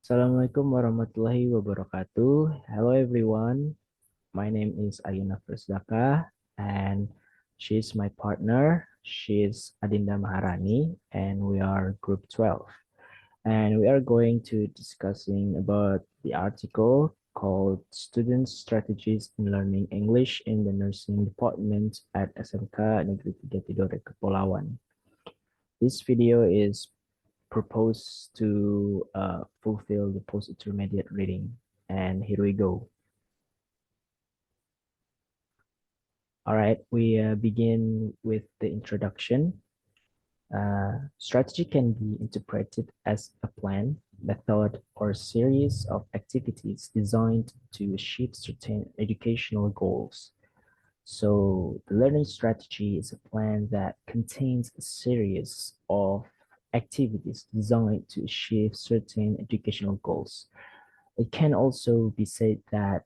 Assalamualaikum warahmatullahi wabarakatuh. Hello everyone. My name is Aghenov Rizdaka and she's my partner. She's Adinda Maharani and we are group 12. And we are going to discussing about the article called Student Strategies in Learning English in the Nursing Department at SMK Negeri 3 Tidore Kepulauan. This video is proposed to fulfill the post-intermediate reading. And here we go. All right, we begin with the introduction. Strategy can be interpreted as a plan, method, or series of activities designed to achieve certain educational goals. So the learning strategy is a plan that contains a series of activities designed to achieve certain educational goals. It can also be said that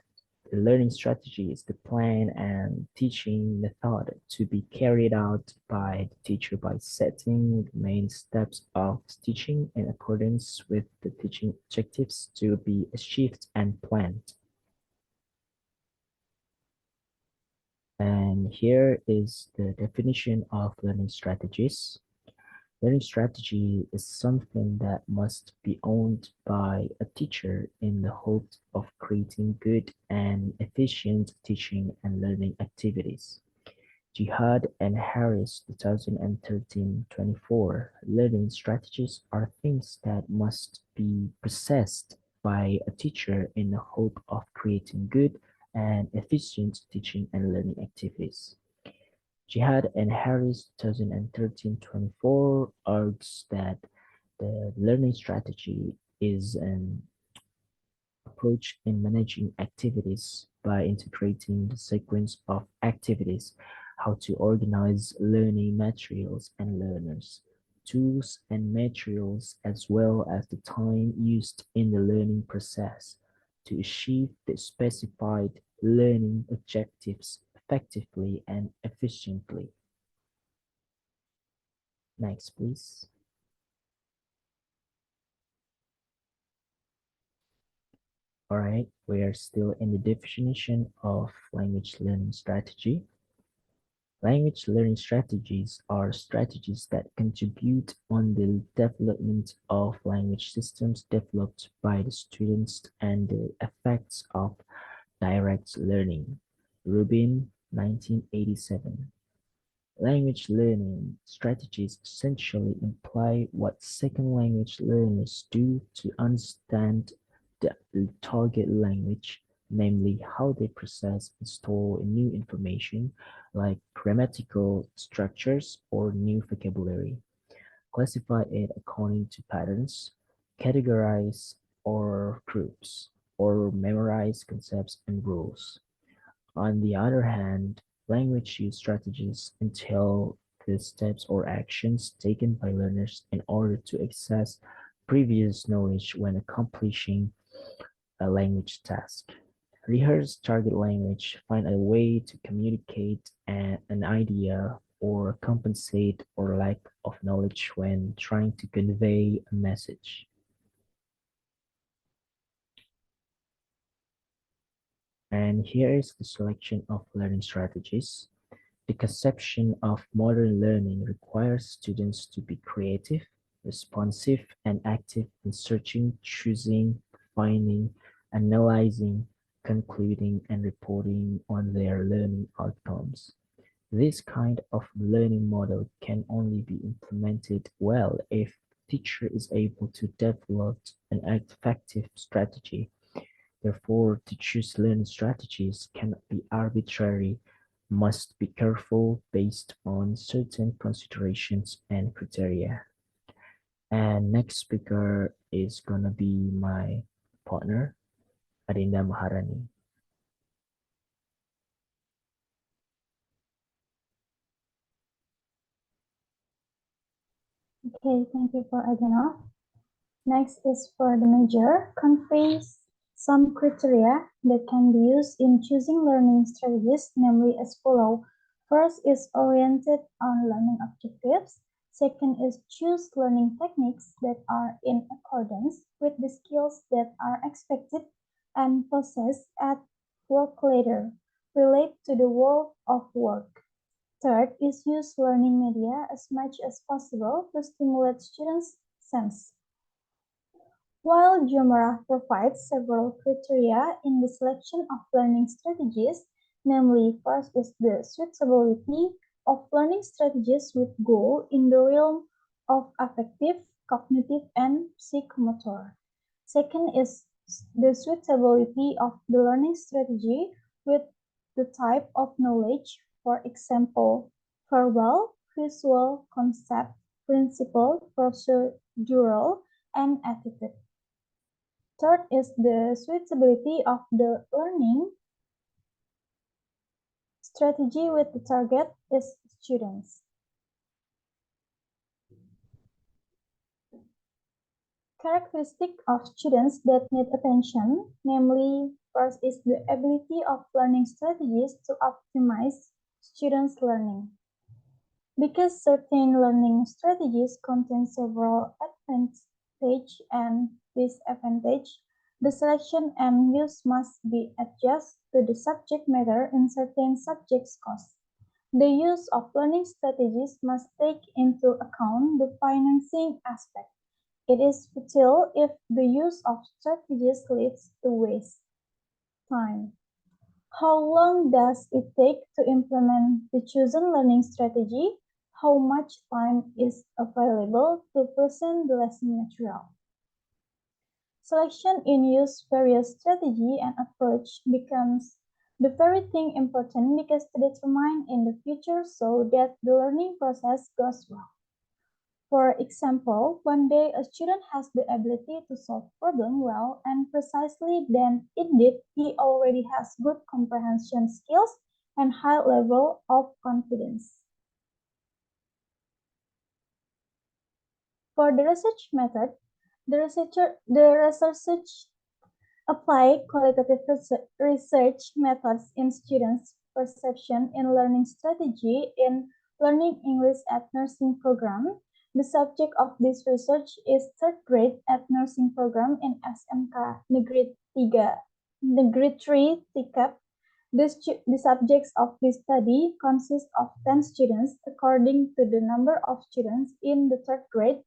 the learning strategy is the plan and teaching method to be carried out by the teacher by setting the main steps of teaching in accordance with the teaching objectives to be achieved and planned. And here is the definition of learning strategies. Learning strategy is something that must be owned by a teacher in the hope of creating good and efficient teaching and learning activities. Jihad and Harris 2013-24 learning strategies are things that must be possessed by a teacher in the hope of creating good and efficient teaching and learning activities. Jihad and Harris 2013-24 argues that the learning strategy is an approach in managing activities by integrating the sequence of activities, how to organize learning materials and learners, tools and materials, as well as the time used in the learning process to achieve the specified learning objectives effectively and efficiently. Next, please. All right, we are still in the definition of language learning strategy. Language learning strategies are strategies that contribute on the development of language systems developed by the students and the effects of direct learning. Rubin, 1987. Language learning strategies essentially imply what second language learners do to understand the target language, namely how they process and store new information like grammatical structures or new vocabulary, classify it according to patterns, categorize or groups, or memorize concepts and rules. On the other hand, language use strategies entail the steps or actions taken by learners in order to access previous knowledge when accomplishing a language task. Rehearse target language, find a way to communicate an idea or compensate or lack of knowledge when trying to convey a message. And here is the selection of learning strategies. The conception of modern learning requires students to be creative, responsive, and active in searching, choosing, finding, analyzing, concluding, and reporting on their learning outcomes. This kind of learning model can only be implemented well if the teacher is able to develop an effective strategy. Therefore, to choose learning strategies cannot be arbitrary, must be careful based on certain considerations and criteria. And next speaker is gonna be my partner, Adinda Maharani. Okay, thank you for Aghenov. Next is for the major, conveys some criteria that can be used in choosing learning strategies, namely as follow. First is oriented on learning objectives. Second is choose learning techniques that are in accordance with the skills that are expected and possessed at work later, relate to the world of work. Third is use learning media as much as possible to stimulate students' sense. While Jumara provides several criteria in the selection of learning strategies, namely first is the suitability of learning strategies with goal in the realm of affective, cognitive, and psychomotor. Second is the suitability of the learning strategy with the type of knowledge, for example, verbal, visual, concept, principle, procedural, and attitude. Third is the suitability of the learning strategy with the target is students. Characteristic of students that need attention, namely, first is the ability of learning strategies to optimize students' learning. Because certain learning strategies contain several advantages and disadvantages, the selection and use must be adjusted to the subject matter in certain subjects course. The use of learning strategies must take into account the financing aspect. It is futile if the use of strategies leads to waste time. How long does it take to implement the chosen learning strategy? How much time is available to present the lesson material? Selection in use various strategy and approach becomes the very thing important because to determine in the future so that the learning process goes well. For example, one day a student has the ability to solve problem well and precisely, then indeed he already has good comprehension skills and high level of confidence. For the research method, the researcher apply qualitative research methods in students' perception in learning strategy in Learning English at Nursing Program. The subject of this research is third grade at nursing program in SMK Negeri 3, Negeri 3 TICAP. The subjects of this study consist of 10 students according to the number of students in the third grade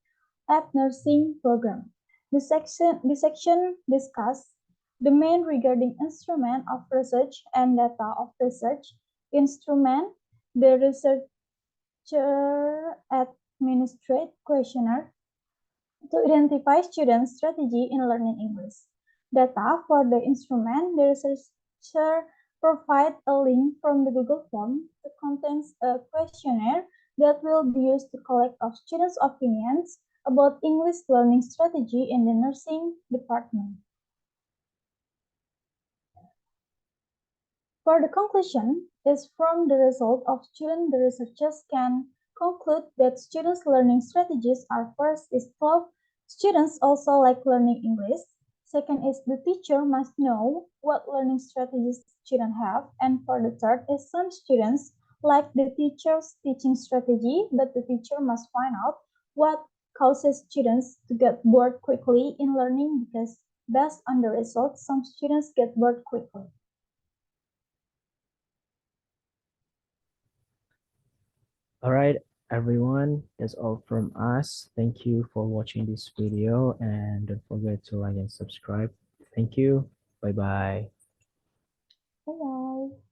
at nursing program. The section discusses the main regarding instrument of research and data of research. Instrument, the researcher administrate questionnaire to identify students' strategy in learning English. Data for the instrument, the researcher provide a link from the Google form that contains a questionnaire that will be used to collect of students' opinions about English learning strategy in the nursing department. For the conclusion is from the result of student, the researchers can conclude that students' learning strategies are first is 12 students also like learning English. Second is the teacher must know what learning strategies students have. And for the third is some students like the teacher's teaching strategy, but the teacher must find out what causes students to get bored quickly in learning because based on the results, some students get bored quickly. All right, everyone, that's all from us. Thank you for watching this video and don't forget to like and subscribe. Thank you. Bye bye. Bye bye.